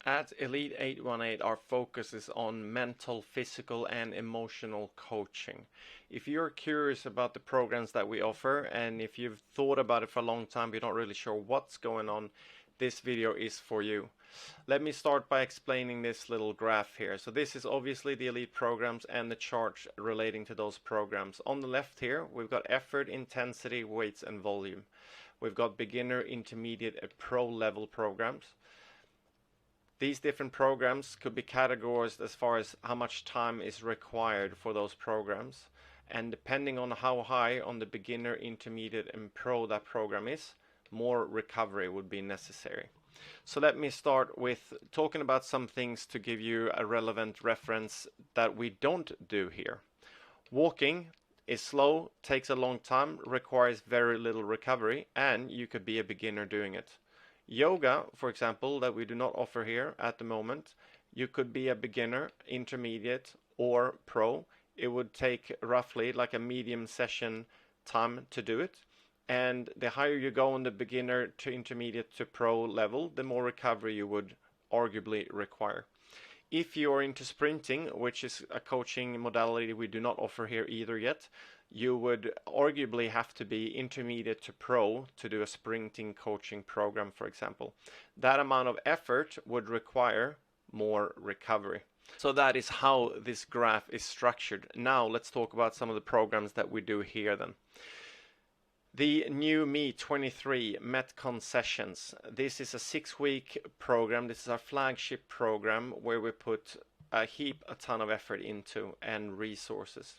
At Elite 818, our focus is on mental, physical, and emotional coaching. If you're curious about the programs that we offer, and if you've thought about it for a long time, you're not really sure what's going on, this video is for you. Let me start by explaining this little graph here. So this is obviously the Elite programs and the chart relating to those programs. On the left here, we've got effort, intensity, weights, and volume. We've got beginner, intermediate, and pro level programs. These different programs could be categorized as far as how much time is required for those programs. And depending on how high on the beginner, intermediate, and pro that program is, more recovery would be necessary. So let me start with talking about some things to give you a relevant reference that we don't do here. Walking is slow, takes a long time, requires very little recovery, and you could be a beginner doing it. Yoga, for example, that we do not offer here at the moment, you could be a beginner, intermediate, or pro. It would take roughly like a medium session time to do it. And the higher you go on the beginner to intermediate to pro level, the more recovery you would arguably require. If you're into sprinting, which is a coaching modality we do not offer here either yet, you would arguably have to be intermediate to pro to do a sprinting coaching program, for example. That amount of effort would require more recovery. So that is how this graph is structured. Now let's talk about some of the programs that we do here then. The new Me 23 Metcon Sessions. This is a 6-week program. This is our flagship program where we put a ton of effort into and resources.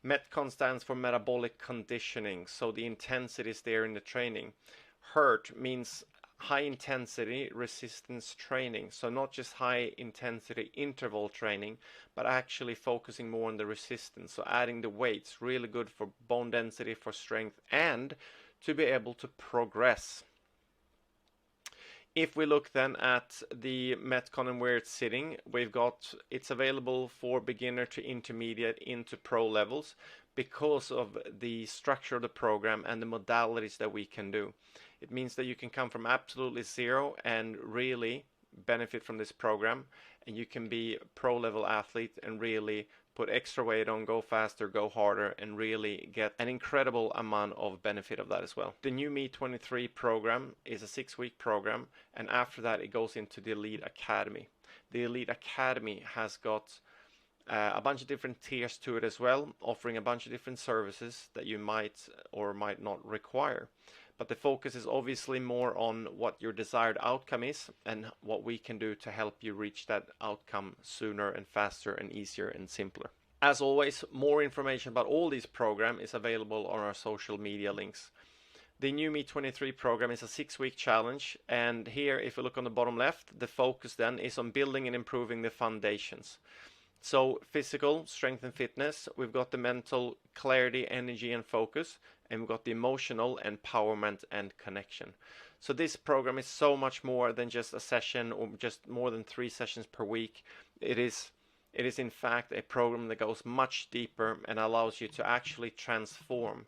Metcon stands for metabolic conditioning, so the intensity is there in the training. HIRT means high intensity resistance training, so not just high intensity interval training, but actually focusing more on the resistance, so adding the weights, really good for bone density, for strength, and to be able to progress. If we look then at the Metcon and where it's sitting, it's available for beginner to intermediate into pro levels because of the structure of the program and the modalities that we can do. It means that you can come from absolutely zero and really benefit from this program, and you can be a pro level athlete and really put extra weight on, go faster, go harder, and really get an incredible amount of benefit of that as well. The new Me 23 program is a 6-week program, and after that it goes into the Elite Academy. The Elite Academy has got a bunch of different tiers to it as well, offering a bunch of different services that you might or might not require. But the focus is obviously more on what your desired outcome is and what we can do to help you reach that outcome sooner and faster and easier and simpler. As always, more information about all these programs is available on our social media links. The new Me 23 program is a 6-week challenge, and here, if you look on the bottom left, the focus then is on building and improving the foundations. So physical, strength and fitness, we've got the mental clarity, energy and focus, and we've got the emotional empowerment and connection. So this program is so much more than just a session or just more than 3 sessions per week. It is in fact a program that goes much deeper and allows you to actually transform.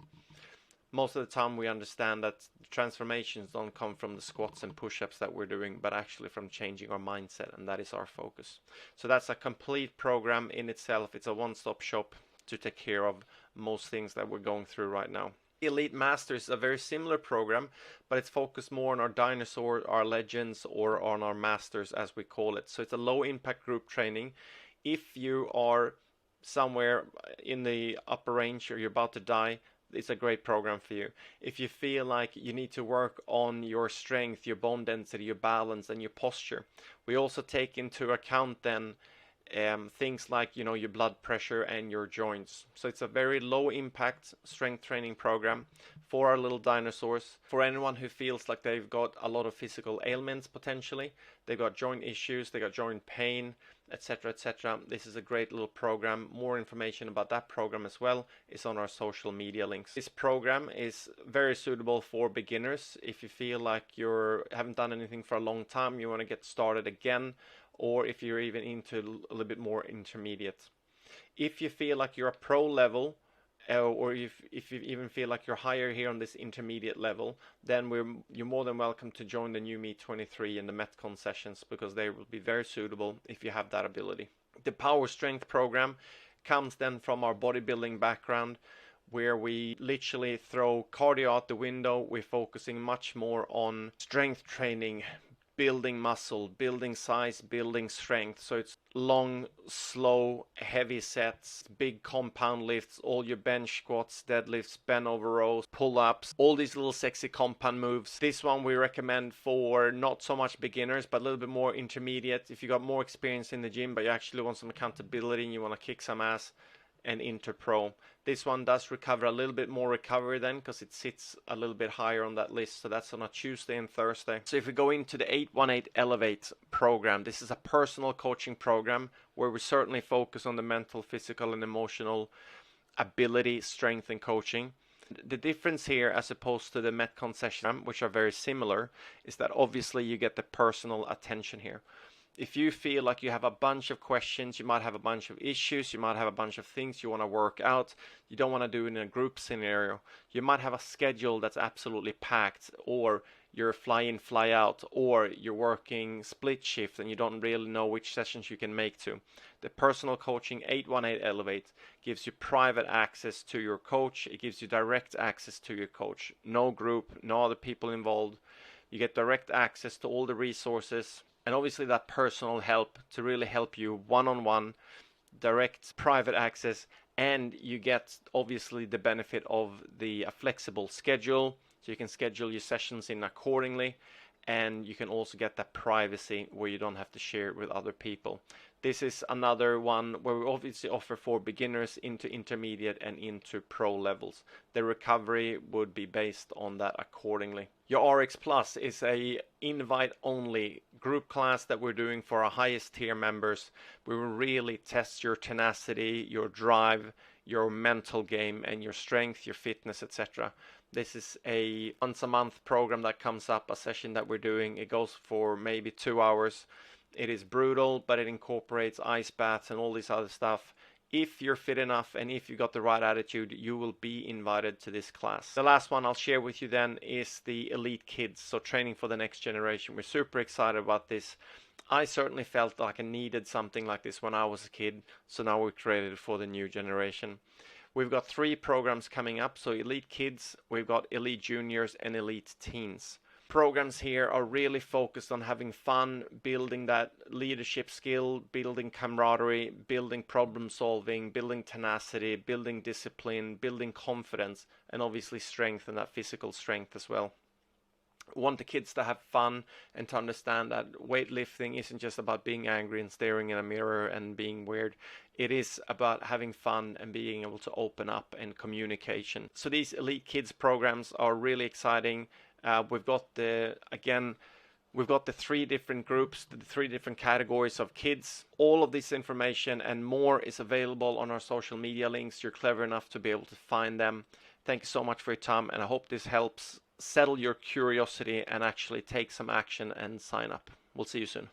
Most of the time we understand that transformations don't come from the squats and push-ups that we're doing, but actually from changing our mindset, and that is our focus. So that's a complete program in itself. It's a one-stop shop to take care of most things that we're going through right now. Elite Masters is a very similar program, but it's focused more on our dinosaur, our legends, or on our masters as we call it. So it's a low impact group training. If you are somewhere in the upper range or you're about to die, it's a great program for you. If you feel like you need to work on your strength, your bone density, your balance, and your posture, we also take into account then things like your blood pressure and your joints. So it's a very low impact strength training program for our little dinosaurs, for anyone who feels like they've got a lot of physical ailments potentially, they've got joint issues, they got joint pain, etc, etc. This is a great little program. More information about that program as well is on our social media links. This program is very suitable for beginners if you feel like you haven't done anything for a long time, you want to get started again, or if you're even into a little bit more intermediate. If you feel like you're a pro level or if you even feel like you're higher here on this intermediate level, then you're more than welcome to join the new Meet 23 and the Metcon sessions, because they will be very suitable if you have that ability. The power strength program comes then from our bodybuilding background, where we literally throw cardio out the window. We're focusing much more on strength training, building muscle, building size, building strength. So it's long, slow, heavy sets, big compound lifts, all your bench squats, deadlifts, bent over rows, pull-ups, all these little sexy compound moves. This one we recommend for not so much beginners, but a little bit more intermediate. If you got more experience in the gym, but you actually want some accountability and you want to kick some ass, and into pro. This one does recover a little bit more recovery then, because it sits a little bit higher on that list. So that's on a Tuesday and Thursday. So if we go into the 818 Elevate program, this is a personal coaching program where we certainly focus on the mental, physical, and emotional ability, strength, and coaching. The difference here, as opposed to the Metcon session, which are very similar, is that obviously you get the personal attention here. If you feel like you have a bunch of questions, you might have a bunch of issues, you might have a bunch of things you want to work out, you don't want to do it in a group scenario, you might have a schedule that's absolutely packed, or you're fly in, fly out, or you're working split shift and you don't really know which sessions you can make to. The personal coaching 818 Elevate gives you private access to your coach. It gives you direct access to your coach. No group, no other people involved. You get direct access to all the resources, and obviously that personal help to really help you one-on-one, direct private access, and you get obviously the benefit of the flexible schedule, so you can schedule your sessions in accordingly, and you can also get that privacy where you don't have to share it with other people. This is another one where we obviously offer for beginners into intermediate and into pro levels. The recovery would be based on that accordingly. Your RX Plus is a invite only group class that we're doing for our highest tier members. We will really test your tenacity, your drive, your mental game, and your strength, your fitness, etc. This is a once a month program that comes up, a session that we're doing. It goes for maybe 2 hours. It is brutal, but it incorporates ice baths and all this other stuff. If you're fit enough and if you got the right attitude, you will be invited to this class. The last one I'll share with you then is the Elite Kids, so training for the next generation. We're super excited about this. I certainly felt like I needed something like this when I was a kid, so now we created it for the new generation. We've got 3 programs coming up, so Elite Kids, we've got Elite Juniors, and Elite Teens. Programs here are really focused on having fun, building that leadership skill, building camaraderie, building problem solving, building tenacity, building discipline, building confidence, and obviously strength, and that physical strength as well. We want the kids to have fun and to understand that weightlifting isn't just about being angry and staring in a mirror and being weird. It is about having fun and being able to open up and communication. So these Elite Kids programs are really exciting. We've got the 3 different groups, the 3 different categories of kids. All of this information and more is available on our social media links. You're clever enough to be able to find them. Thank you so much for your time, and I hope this helps settle your curiosity and actually take some action and sign up. We'll see you soon.